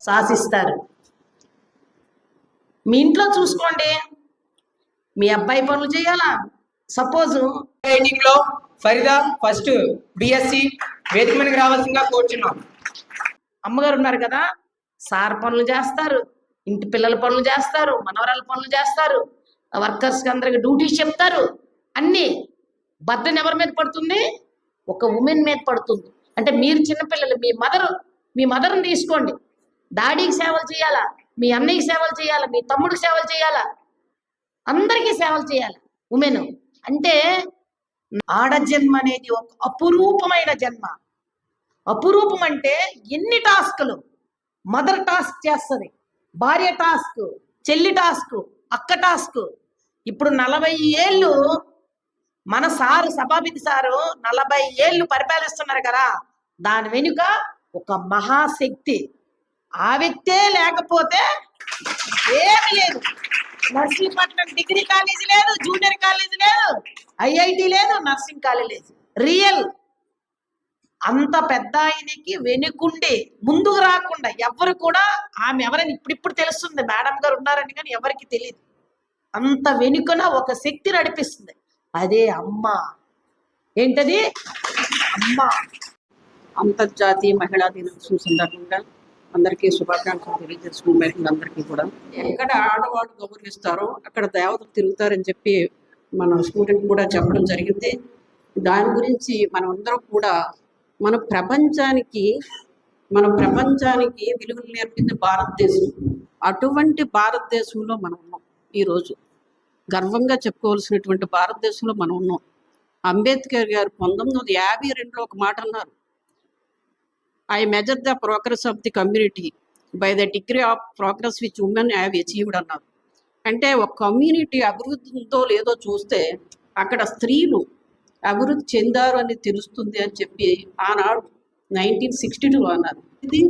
శాసిస్తారు. మీ ఇంట్లో చూసుకోండి, మీ అబ్బాయి పనులు చేయాలా. సపోజ్ లో ఫరిదా ఫస్ట్ బిఎస్సి వేదిక మీదకి రావాల్సిందిగా కోరుచున్నాం. అమ్మగారు ఉన్నారు కదా, సార్ పనులు చేస్తారు, ఇంటి పిల్లల పనులు చేస్తారు, మనవరాల పనులు చేస్తారు, వర్కర్స్కి అందరికి డ్యూటీస్ చెప్తారు. అన్నీ బర్డెన్ ఎవరి మీద పడుతుంది? ఒక ఉమెన్ మీద పడుతుంది. అంటే మీరు చిన్నపిల్లలు, మీ మదర్ని తీసుకోండి, డాడీకి సేవలు చేయాలా, మీ అన్నయ్యకి సేవలు చేయాలా, మీ తమ్ముడికి సేవలు చేయాలా, అందరికీ సేవలు చేయాలి ఉమెన్. అంటే ఆడజన్మ అనేది ఒక అపురూపమైన జన్మ. అపురూపం అంటే ఎన్ని టాస్కులు. మదర్ టాస్క్ చేస్తుంది, భార్య టాస్క్, చెల్లి టాస్క్, అక్క టాస్క్. ఇప్పుడు 40 ఏళ్ళు మన సారు, సభాపతి సారు 40 ఏళ్ళు పరిపాలిస్తున్నారు కదా, దాని వెనుక ఒక మహాశక్తి. ఆ వ్యక్తే లేకపోతే ఏమి లేదు. నర్సీపట్నం డిగ్రీ కాలేజీ లేదు, జూనియర్ కాలేజీ లేదు, ఐఐటి లేదు, నర్సింగ్ కాలేజ్ లేదు. రియల్ అంత పెద్ద ఆయనకి వెనుకుండి ముందుకు రాకుండా ఎవరు కూడా, ఆమె ఎవరైనా ఇప్పుడిప్పుడు తెలుస్తుంది మేడం గారు ఉన్నారని, కానీ ఎవరికి తెలియదు. అంత వెనుకన ఒక శక్తి నడిపిస్తుంది, అదే అమ్మ. ఏంటది? అమ్మ. అంతర్జాతీయ మహిళా దినోత్సవం సందర్భంగా అందరికీ శుభాకాంక్షలు తెలియజేసుకున్న మహిళలందరికీ కూడా, ఎక్కడ ఆడవాళ్ళు గౌరవిస్తారో అక్కడ దేవతలు తిరుగుతారని చెప్పి మన స్టూడెంట్ కూడా చెప్పడం జరిగింది. దాని గురించి మనం అందరం కూడా మన ప్రపంచానికి విలువలు నేర్పింది భారతదేశం. అటువంటి భారతదేశంలో మనం ఉన్నాం. ఈరోజు గర్వంగా చెప్పుకోవాల్సినటువంటి భారతదేశంలో మనం ఉన్నాం. అంబేద్కర్ గారు 1952లో ఒక మాట అన్నారు, I measure the progress of the community by the degree of progress which women have achieved అన్నారు. అంటే ఒక కమ్యూనిటీ అభివృద్ధి ఉందో లేదో చూస్తే అక్కడ స్త్రీలు అభివృద్ధి చెందారు అని తెలుస్తుంది అని చెప్పి ఆనాడు 1962 అన్నారు. ఇది